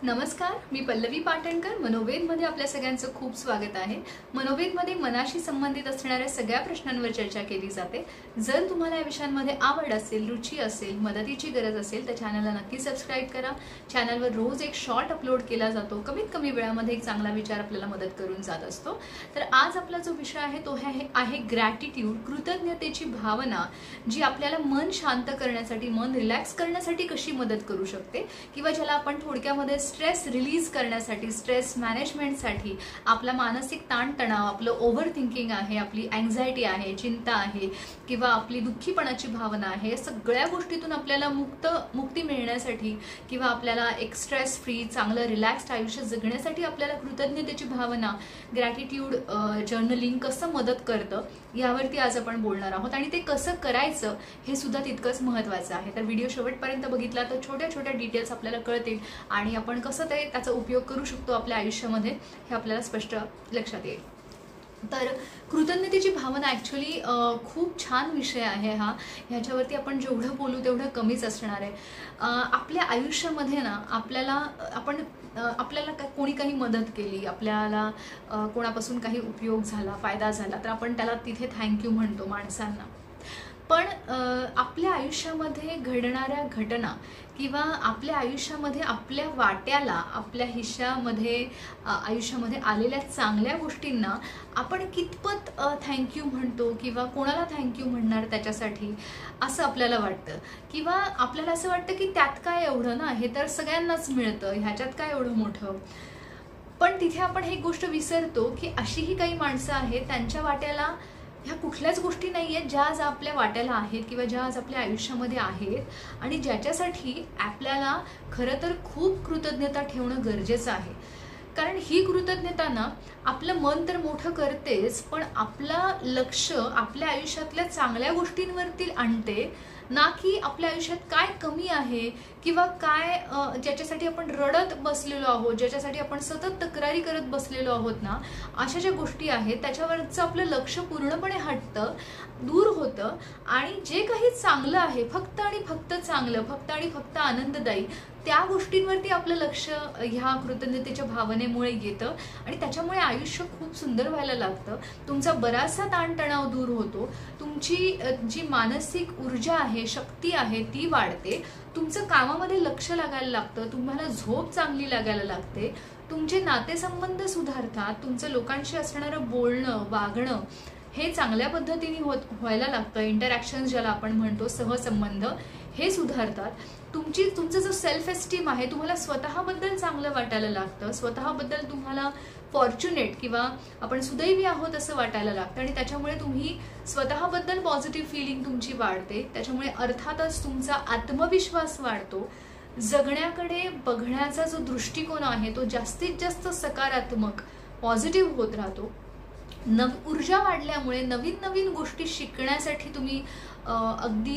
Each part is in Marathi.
नमस्कार, मी पल्लवी पाटणकर. मनोवेदमध्ये आपल्या सगळ्यांचं खूप स्वागत आहे. मनोवेदमध्ये मनाशी संबंधित असणाऱ्या सगळ्या प्रश्नांवर चर्चा केली जाते. जर तुम्हाला या विषयांमध्ये आवड असेल, रुची असेल, मदतीची गरज असेल तर चॅनलला नक्की सबस्क्राईब करा. चॅनलवर रोज एक शॉर्ट अपलोड केला जातो. कमीत कमी वेळामध्ये एक चांगला विचार आपल्याला मदत करून जात असतो. तर आज आपला जो विषय आहे तो आहे ग्रॅटिट्यूड, कृतज्ञतेची भावना, जी आपल्याला मन शांत करण्यासाठी, मन रिलॅक्स करण्यासाठी कशी मदत करू शकते, किंवा ज्याला आपण थोडक्यामध्ये स्ट्रेस रिलीज करण्यासाठी, स्ट्रेस मॅनेजमेंटसाठी, आपला मानसिक ताणतणाव, आपलं ओव्हर थिंकिंग आहे, आपली अँझायटी आहे, चिंता आहे, किंवा आपली दुःखीपणाची भावना आहे, सगळ्या गोष्टीतून आपल्याला मुक्ती मिळण्यासाठी, किंवा आपल्याला एक स्ट्रेस फ्री चांगलं रिलॅक्स्ड आयुष्य जगण्यासाठी आपल्याला कृतज्ञतेची भावना, ग्रॅटिट्यूड जर्नलिंग कसं मदत करतं यावरती आज आपण बोलणार आहोत. आणि ते कसं करायचं हे सुद्धा तितकंच महत्त्वाचं आहे. तर व्हिडिओ शेवटपर्यंत बघितला तर छोट्या छोट्या डिटेल्स आपल्याला कळतील आणि आपण कसं त्याचा उपयोग करू शकतो आपल्या आयुष्यामध्ये हे आपल्याला स्पष्ट लक्षात येईल. तर कृतज्ञतेची भावना ॲक्च्युली खूप छान विषय आहे हा. ह्याच्यावरती आपण जेवढं बोलू तेवढं कमीच असणार आहे. आपल्या आयुष्यामध्ये ना आपल्याला कोणी काही मदत केली, आपल्याला कोणापासून काही उपयोग झाला, फायदा झाला, तर आपण त्याला तिथे थँक्यू म्हणतो माणसांना. पण आपल्या आयुष्यामध्ये घडणाऱ्या घटना किंवा आपल्या आयुष्यामध्ये आपल्या वाट्याला, आपल्या हिश्श्यामध्ये आयुष्यामध्ये आलेल्या चांगल्या गोष्टींना आपण कितपत थँक्यू म्हणतो किंवा कोणाला थँक्यू म्हणणार त्याच्यासाठी, असं आपल्याला वाटतं. किंवा आपल्याला असं वाटतं की त्यात काय एवढं ना, हे तर सगळ्यांनाच मिळतं, ह्याच्यात काय एवढं मोठं. पण तिथे आपण एक गोष्ट विसरतो की अशीही काही माणसं आहेत त्यांच्या वाट्याला ह्या कुठल्याच गोष्टी नाही आहेत ज्या आज आपल्या वाट्याला आहेत किंवा ज्या आज आपल्या आयुष्यामध्ये आहेत आणि ज्याच्यासाठी आपल्याला खरं तर खूप कृतज्ञता ठेवणं गरजेचं आहे. कारण ही कृतज्ञता ना आपलं मन तर मोठं करतेच, पण आपलं लक्ष आपल्या आयुष्यातल्या चांगल्या गोष्टींवरती आणते, ना की आपल्या आयुष्यात काय कमी आहे किंवा काय ज्याच्यासाठी आपण रडत बसलेलो आहोत, ज्याच्यासाठी आपण सतत तक्रारी करत बसलेलो आहोत ना, अशा ज्या गोष्टी आहेत त्याच्यावरचं आपलं लक्ष पूर्णपणे हटतं, दूर होतं. आणि जे काही चांगलं आहे, फक्त आणि फक्त चांगलं, फक्त आणि फक्त आनंददायी, त्या गोष्टींवरती आपलं लक्ष ह्या कृतज्ञतेच्या भावनेमुळे येतं आणि त्याच्यामुळे आयुष्य खूप सुंदर व्हायला लागतं. तुमचा बराचसा ताणतणाव दूर होतो, तुमची जी मानसिक ऊर्जा आहे, शक्ती आहे ती वाढते, तुमचं कामामध्ये लक्ष लागायला लागतं, तुम्हाला झोप चांगली लागायला लागते, तुमचे नातेसंबंध सुधारतात, तुमचं लोकांशी असणारं बोलणं, वागणं हे चांगल्या पद्धतीने व्हायला लागतं. इंटरॅक्शन्स ज्याला आपण म्हणतो, सहसंबंध, हे सुधारतात. तुमचं जो सेल्फ एस्टीम आहे, तुम्हाला स्वतःबद्दल चांगलं वाटायला लागतं, स्वतःबद्दल तुम्हाला फॉर्च्युनेट किंवा आपण सुदैवी आहोत असं वाटायला लागतं आणि त्याच्यामुळे तुम्ही स्वतःबद्दल पॉझिटिव्ह फिलिंग तुमची वाढते. त्याच्यामुळे अर्थातच तुमचा आत्मविश्वास वाढतो. जगण्याकडे बघण्याचा जो दृष्टिकोन आहे तो जास्तीत जास्त सकारात्मक, पॉझिटिव्ह होत राहतो. ऊर्जा वाढल्यामुळे नवीन नवीन गोष्टी शिकण्यासाठी तुम्ही अगदी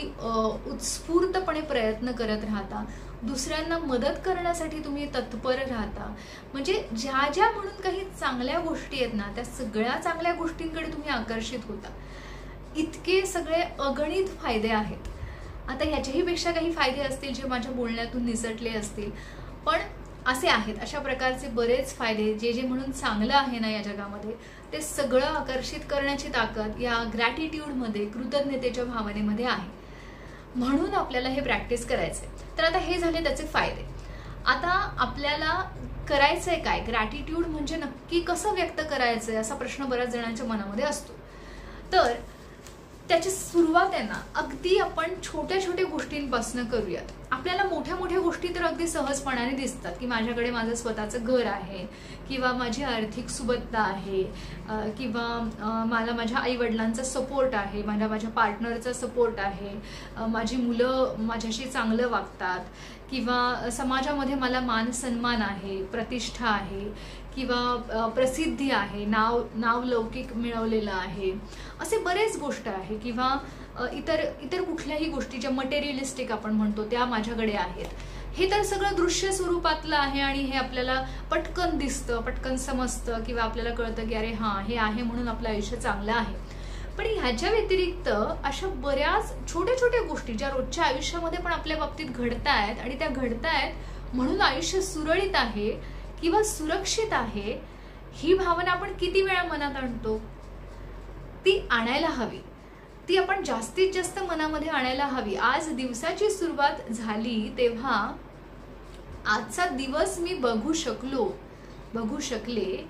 उत्स्फूर्तपणे प्रयत्न करत राहता. दुसऱ्यांना मदत करण्यासाठी तुम्ही तत्पर राहता. म्हणजे ज्या ज्या म्हणून काही चांगल्या गोष्टी आहेत ना, त्या सगळ्या चांगल्या गोष्टींकडे तुम्ही आकर्षित होता. इतके सगळे अगणित फायदे आहेत. आता ह्याच्याही पेक्षा काही फायदे असतील जे माझ्या बोलण्यातून निसटले असतील, पण असे आहेत, अशा प्रकारचे बरेच फायदे जे म्हणून चांगलं आहे ना या जगामध्ये, ते सगळं आकर्षित करण्याची ताकद या ग्रॅटिट्यूडमध्ये, कृतज्ञतेच्या भावनेमध्ये आहे. म्हणून आपल्याला हे प्रॅक्टिस करायचंय. तर आता हे झाले त्याचे फायदे. आता आपल्याला करायचंय काय? ग्रॅटिट्यूड म्हणजे नक्की कसं व्यक्त करायचंय असा प्रश्न बऱ्याच जणांच्या मनामध्ये असतो. तर त्याची सुरुवात आहे ना, अगदी आपण छोट्या छोट्या गोष्टींपासून करूयात. आपल्याला मोठ्या मोठ्या गोष्टी तर अगदी सहजपणाने दिसतात की माझ्याकडे माझं स्वतःचं घर आहे, किंवा माझी आर्थिक सुबत्ता आहे, किंवा मला माझ्या आईवडिलांचा सपोर्ट आहे, माझ्या पार्टनरचा सपोर्ट आहे, माझी मुलं माझ्याशी चांगलं वागतात, किंवा समाजामध्ये मला मान सन्मान आहे, प्रतिष्ठा आहे, किंवा प्रसिद्धी आहे, नाव लौकिक मिळवलेलं आहे, असे बरेच गोष्ट आहे. किंवा इतर कुठल्याही गोष्टी ज्या मटेरियलिस्टिक आपण म्हणतो त्या माझ्याकडे आहेत. हे तर सगळं दृश्य स्वरूपातलं आहे आणि हे आपल्याला पटकन दिसतं, पटकन समजतं, किंवा आपल्याला कळतं की अरे हां, हे आहे म्हणून आपलं आयुष्य चांगलं आहे. पण ह्याच्या व्यतिरिक्त अशा बऱ्याच छोट्या छोट्या गोष्टी ज्या रोजच्या आयुष्यामध्ये पण आपल्या बाबतीत घडतायत आणि त्या घडतायत म्हणून आयुष्य सुरळीत आहे किंवा सुरक्षित आहे ही भावना आपण किती वेळा मनात आणतो? ती आणायला हवी, ती आपण जास्तीत जास्त मनामध्ये आणायला हवी. आज दिवसाची सुरुवात झाली तेव्हा आजचा दिवस मी बघू शकले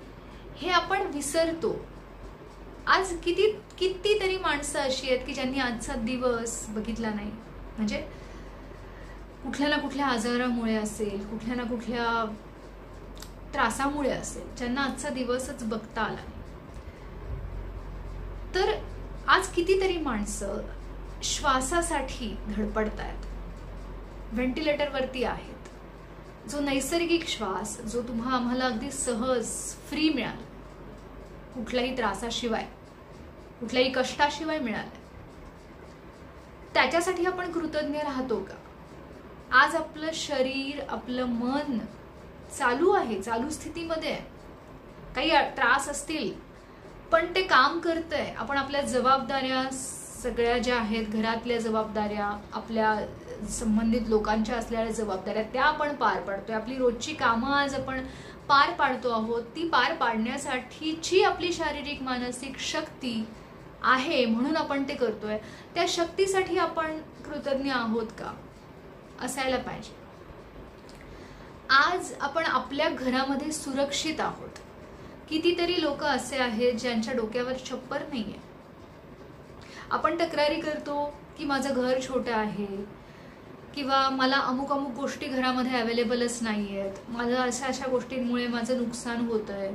हे आपण विसरतो. आज कितीतरी माणसं अशी आहेत की ज्यांनी आजचा दिवस बघितला नाही. म्हणजे कुठल्या ना कुठल्या आजारामुळे असेल, कुठल्या ना कुठल्या त्रासामुळे असेल, ज्यांना आजचा दिवसच बघता आला नाही. तर आज कितीतरी माणसं श्वासासाठी धडपडतायत, व्हेंटिलेटरवरती आहेत. जो नैसर्गिक श्वास जो आम्हाला अगदी सहज फ्री मिळाला, कुठल्याही त्रासाशिवाय, कुठल्याही कष्टाशिवाय मिळाला, त्याच्यासाठी आपण कृतज्ञ राहतो का? आज आपलं शरीर, आपलं मन चालू आहे, चालू स्थितीमध्ये आहे. काही त्रास असतील पण ते काम करतंय. आपण आपल्या जबाबदाऱ्या सगळ्या ज्या आहेत, घरातल्या जबाबदाऱ्या, आपल्या संबंधित लोकांच्या असलेल्या जबाबदाऱ्या, त्या आपण पार पाडतोय. आपली रोजची कामं आज आपण पार पाडतो आहोत. ती पार पाडण्यासाठीची आपली शारीरिक मानसिक शक्ती आहे म्हणून आपण ते करतोय. त्या शक्तीसाठी आपण कृतज्ञ आहोत का? असायला पाहिजे. आज आपण आपल्या घरामध्ये सुरक्षित आहोत. कितीतरी लोक असे आहेत ज्यांच्या डोक्यावर छप्पर नाहीये. आपण तक्रारी करतो की माझं घर छोटं आहे किंवा मला अमुक गोष्टी घरामध्ये अवेलेबलच नाही आहेत, माझं अशा गोष्टींमुळे माझं नुकसान होतंय,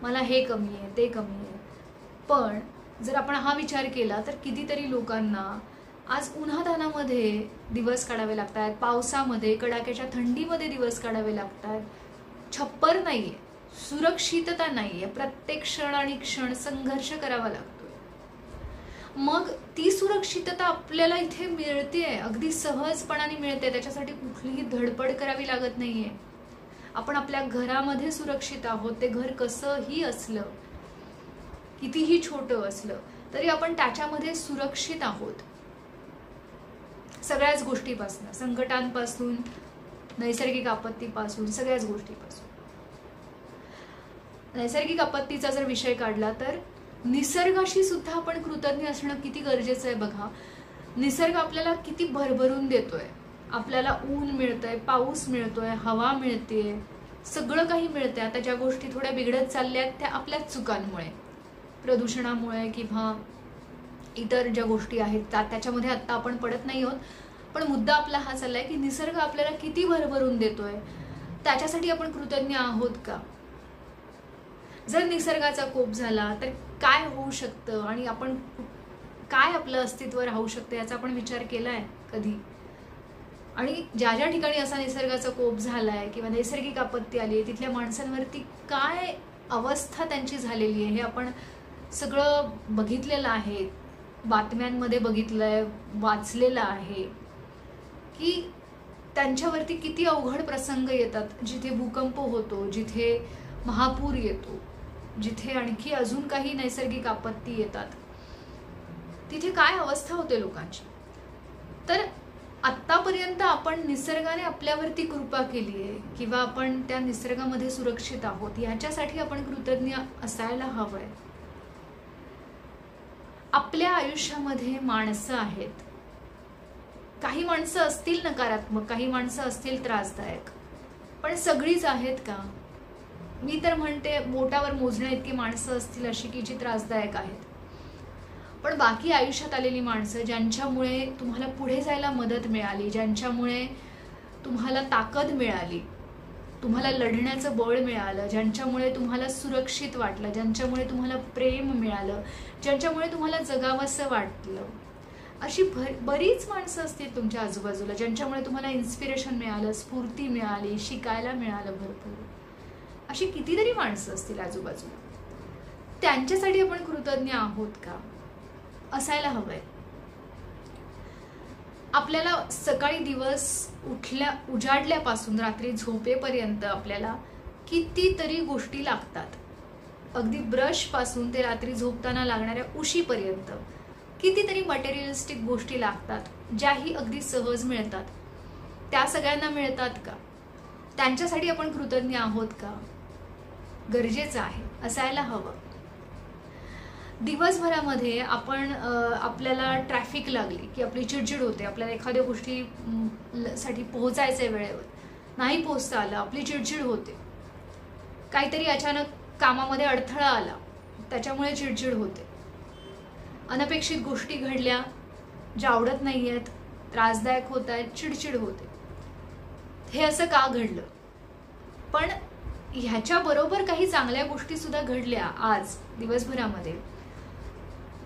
मला हे कमी आहे, ते कमी आहे. पण जर आपण हा विचार केला तर कितीतरी लोकांना आज उन्हातानामध्ये दिवस काढावे लागत आहेत, पावसामध्ये, कडाक्याच्या थंडीमध्ये दिवस काढावे लागत आहेत. छप्पर नाहीये, सुरक्षितता नाहीये, प्रत्येक क्षण आणि क्षण संघर्ष करावा लागतोय. मग ती सुरक्षितता आपल्याला इथे मिळते, अगदी सहजपणाने मिळते. त्याच्यासाठी कुठलीही धडपड करावी लागत नाहीये. आपण आपल्या घरामध्ये सुरक्षित आहोत. ते घर कसंही असलं, कितीही छोटं असलं तरी आपण त्याच्यामध्ये सुरक्षित आहोत. सगळ्याच गोष्टीपासून, संकटांपासून, नैसर्गिक आपत्तीपासून, सगळ्याच गोष्टीपासून. नैसर्गिक आपत्तीचा जर विषय काढला तर निसर्गाशी सुद्धा आपण कृतज्ञ असणं किती गरजेचं आहे बघा. निसर्ग आपल्याला किती भरभरून देतोय. आपल्याला ऊन मिळतंय, पाऊस मिळतोय, हवा मिळतेय, सगळं काही मिळतंय. आता ज्या गोष्टी थोड्या बिघडत चालल्यात त्या आपल्याच चुकांमुळे, प्रदूषणामुळे किंवा इतर ज्या गोष्टी आहेत त्याच्यामध्ये आत्ता आपण पडत नाही आहोत. पण मुद्दा आपला हा चाललाय की निसर्ग आपल्याला किती भरभरून देतोय, त्याच्यासाठी आपण कृतज्ञ आहोत का? जर निसर्गाचा कोप झाला तर काय होऊ शकतं आणि आपण काय आपलं अस्तित्व राहू शकतं याचा आपण विचार केलाय कधी? आणि ज्या ज्या ठिकाणी असा निसर्गाचा कोप झालाय किंवा नैसर्गिक आपत्ती आली आहे तिथल्या माणसांवरती काय अवस्था त्यांची झालेली आहे हे आपण सगळं बघितलेलं आहे, बातम्यांमध्ये बघितलंय, वाचलेलं आहे की त्यांच्यावरती किती अवघड प्रसंग येतात. जिथे भूकंप होतो, जिथे महापूर येतो, जिथे आणखी अजून काही नैसर्गिक आपत्ती येतात, तिथे काय अवस्था होते लोकांची. तर आत्तापर्यंत आपण निसर्गाने आपल्यावरती कृपा केली आहे किंवा आपण त्या निसर्गामध्ये सुरक्षित आहोत याच्यासाठी आपण कृतज्ञ असायला हवंय. आपल्या आयुष्यामध्ये माणसं आहेत. काही माणसं असतील नकारात्मक, काही माणसं असतील त्रासदायक, पण सगळीच आहेत का? मी तर म्हणते बोटावर मोजण्या इतकी माणसं असतील अशी की जी त्रासदायक आहेत. पण बाकी आयुष्यात आलेली माणसं ज्यांच्यामुळे तुम्हाला पुढे जायला मदत मिळाली, ज्यांच्यामुळे तुम्हाला ताकद मिळाली, तुम्हाला लढण्याचं बळ मिळालं, ज्यांच्यामुळे तुम्हाला सुरक्षित वाटलं, ज्यांच्यामुळे तुम्हाला प्रेम मिळालं, ज्यांच्यामुळे तुम्हाला जगावंसं वाटलं, अशी बरीच माणसं असतील तुमच्या आजूबाजूला ज्यांच्यामुळे तुम्हाला इन्स्पिरेशन मिळालं, स्फूर्ती मिळाली, शिकायला मिळालं भरपूर. अशी कितीतरी माणसं असतील आजूबाजूला. त्यांच्यासाठी आपण कृतज्ञ आहोत का? असायला हवंय. आपल्याला सकाळी दिवस उजाडल्यापासून रात्री झोपेपर्यंत आपल्याला कितीतरी गोष्टी लागतात. अगदी ब्रश पासून ते रात्री झोपताना लागणाऱ्या उशीपर्यंत कितीतरी मटेरियलिस्टिक गोष्टी लागतात ज्याही अगदी सहज मिळतात. त्या सगळ्यांना मिळतात का? त्यांच्यासाठी आपण कृतज्ञ आहोत का? गरजेचं आहे, असायला हवं. दिवसभरामध्ये आपण आपल्याला ट्रॅफिक लागली की आपली चिडचिड होते, आपल्याला एखाद्या गोष्टी साठी पोहोचायचं आहे, वेळेवर नाही पोहोचता आलं, आपली चिडचिड होते. काहीतरी अचानक कामामध्ये अडथळा आला, त्याच्यामुळे चिडचिड होते. अनपेक्षित गोष्टी घडल्या ज्या आवडत नाही आहेत, त्रासदायक होत आहेत, चिडचिड होते. हे असं का घडलं? पण ह्याच्याबरोबर काही चांगल्या गोष्टी सुद्धा घडल्या आज दिवसभरामध्ये,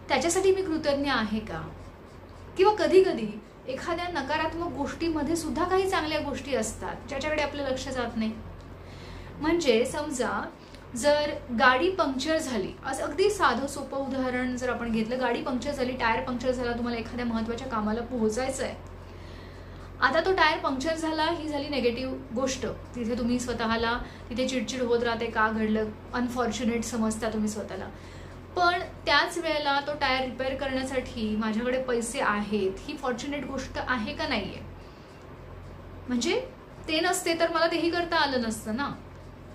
त्याच्यासाठी मी कृतज्ञ आहे का? किंवा कधी कधी एखाद्या नकारात्मक गोष्टीमध्ये सुद्धा काही चांगल्या गोष्टी असतात ज्याच्याकडे आपलं लक्ष जात नाही. म्हणजे समजा जर गाडी पंक्चर झाली, असं अगदी साधं सोपं उदाहरण जर आपण घेतलं, गाडी पंक्चर झाली, टायर पंक्चर झाला, तुम्हाला एखाद्या महत्त्वाच्या कामाला पोहोचायचं आहे. आता तो टायर पंक्चर झाला ही झाली नेगेटिव्ह गोष्ट. तिथे तुम्ही स्वतःला तिथे चिडचिड होत राहते, का घडलं, अनफॉर्च्युनेट समजता तुम्ही स्वतःला. पण त्याच वेळेला तो टायर रिपेअर करण्यासाठी माझ्याकडे पैसे आहेत, ही फॉर्च्युनेट गोष्ट आहे का नाहीये? म्हणजे ते नसते तर मला तेही करता आलं नसतं ना.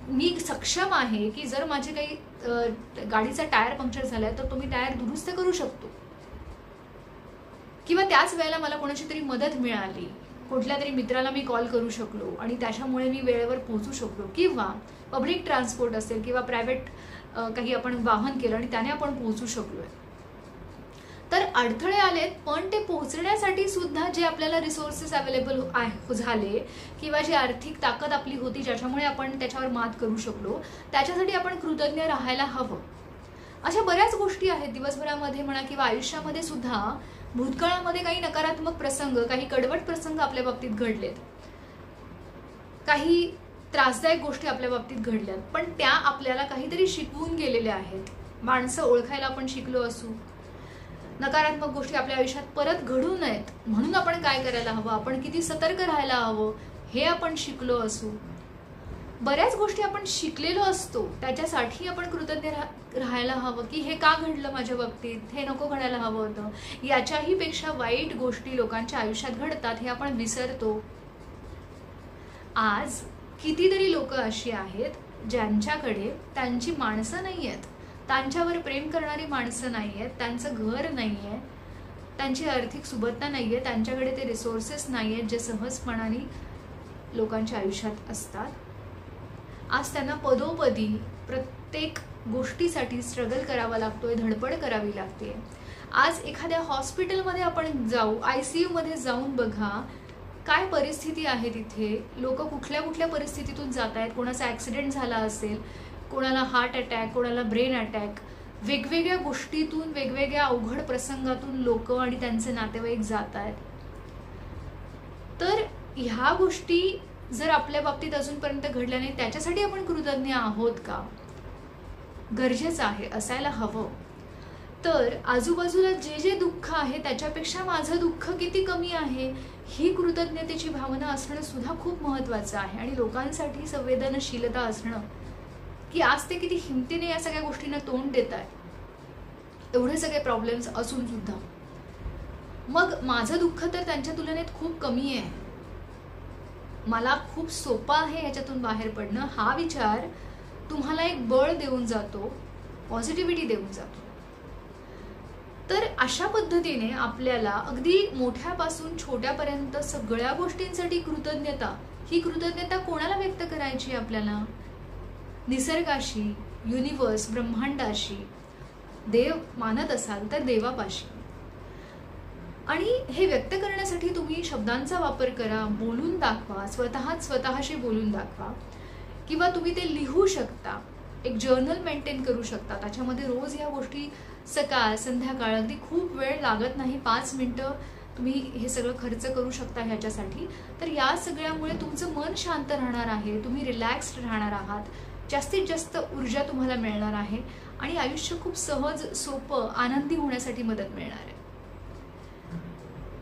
मी सक्षम आहे की जर माझे काही गाडीचा टायर पंक्चर झालाय तर तो मी टायर दुरुस्त करू शकतो. किंवा त्याच वेळेला मला कोणाची तरी मदत मिळाली, कुठल्या तरी मित्राला मी कॉल करू शकलो आणि त्याच्यामुळे मी वेळेवर पोहोचू शकलो. किंवा पब्लिक ट्रान्सपोर्ट असेल किंवा प्रायव्हेट काही आपण वाहन केलं आणि त्याने आपण पोहोचू शकलोय. तर अडथळे आलेत, पण ते पोहोचण्यासाठी सुद्धा जे आपल्याला रिसोर्सेस अवेलेबल झाले किंवा जी आर्थिक ताकद आपली होती ज्याच्यामुळे आपण त्याच्यावर मात करू शकलो, त्याच्यासाठी आपण कृतज्ञ राहायला हवं. अशा बऱ्याच गोष्टी आहेत दिवसभरामध्ये म्हणा किंवा आयुष्यामध्ये सुद्धा. भूतकाळामध्ये काही नकारात्मक प्रसंग, काही कडवट प्रसंग आपल्या बाबतीत घडलेत, काही त्रासदायक गोष्टी आपल्या बाबतीत घडल्यात, पण त्या आपल्याला काहीतरी शिकवून गेलेल्या आहेत. माणसं ओळखायला आपण शिकलो असू, नकारात्मक गोष्टी आपल्या आयुष्यात परत घडू नयेत म्हणून आपण काय करायला हवं, आपण किती सतर्क राहायला हवं हे आपण शिकलो असू. बऱ्याच गोष्टी आपण शिकलेलो असतो, त्याच्यासाठी आपण कृतज्ञ राहायला हवं की हे का घडलं माझ्या बाबतीत, हे नको घडायला हवं होतं. याच्याही पेक्षा वाईट गोष्टी लोकांच्या आयुष्यात घडतात हे आपण विसरतो. आज कितीतरी लोक अशी आहेत ज्यांच्याकडे त्यांची माणसं नाही आहेत, त्यांच्यावर प्रेम करणारी माणसं नाही आहेत, त्यांचं घर नाही आहे, त्यांची आर्थिक सुबत्ता नाही आहे, त्यांच्याकडे ते रिसोर्सेस नाही आहेत जे सहजपणाने लोकांच्या आयुष्यात असतात. आज त्यांना पदोपदी प्रत्येक गोष्टीसाठी स्ट्रगल करावा लागतोय, धडपड करावी लागते. आज एखाद्या हॉस्पिटलमध्ये आपण जाऊ, ICU मध्ये जाऊन बघा काय परिस्थिती आहे तिथे. लोक कुठल्या कुठल्या परिस्थितीतून जात आहेत. कोणाचा ॲक्सिडेंट झाला असेल, कोणाला हार्ट अटॅक, कोणाला ब्रेन अटॅक, वेगवेगळ्या गोष्टीतून, वेगवेगळ्या अवघड प्रसंगातून लोक आणि त्यांचे नातेवाईक जात आहेत. तर ह्या गोष्टी जर आपल्या बाबतीत अजूनपर्यंत घडल्या नाही, त्याच्यासाठी आपण कृतज्ञ आहोत का? गरजेचं आहे, असायला हवं. तर आजूबाजूला जे जे दुःख आहे त्याच्यापेक्षा माझं दुःख किती कमी आहे ही कृतज्ञतेची भावना असणं सुद्धा खूप महत्त्वाचं आहे. आणि लोकांसाठी संवेदनशीलता असणं की आज ते किती हिमतीने या सगळ्या गोष्टींना तोंड देत आहेत, एवढे सगळे प्रॉब्लेम्स असून सुद्धा. मग माझं दुःख तर त्यांच्या तुलनेत खूप कमी आहे, मला खूप सोपं आहे ह्याच्यातून बाहेर पडणं. हा विचार तुम्हाला एक बळ देऊन जातो, पॉझिटिव्हिटी देऊन जातो. तर अशा पद्धतीने आपल्याला अगदी मोठ्यापासून छोट्यापर्यंत सगळ्या गोष्टींसाठी कृतज्ञता, ही कृतज्ञता कोणाला व्यक्त करायची आपल्याला? निसर्गाशी, युनिवर्स, ब्रह्मांडाशी, देव मानत असाल तर देवापाशी. आणि हे व्यक्त करण्यासाठी तुम्ही शब्दांचा वापर करा, बोलून दाखवा, स्वतःशी बोलून दाखवा. किंवा तुम्ही ते लिहू शकता, एक जर्नल मेंटेन करू शकता. त्याच्यामध्ये रोज या गोष्टी सकाळ संध्याकाळ, अगदी खूप वेळ लागत नाही, 5 मिनिटं तुम्ही हे सगळं खर्च करू शकता ह्याच्यासाठी. तर या सगळ्यामुळे तुमचं मन शांत राहणार आहे, तुम्ही रिलॅक्स्ड राहणार आहात, जास्तीत जास्त ऊर्जा तुम्हाला मिळणार आहे आणि आयुष्य खूप सहज, सोपं, आनंदी होण्यासाठी मदत मिळणार आहे.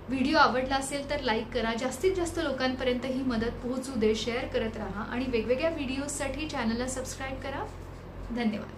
व्हिडिओ आवडला असेल तर लाईक करा, जास्तीत जास्त लोकांपर्यंत ही मदत पोहोचू दे, शेअर करत राहा आणि वेगवेगळ्या व्हिडिओजसाठी चॅनलला सबस्क्राईब करा. धन्यवाद.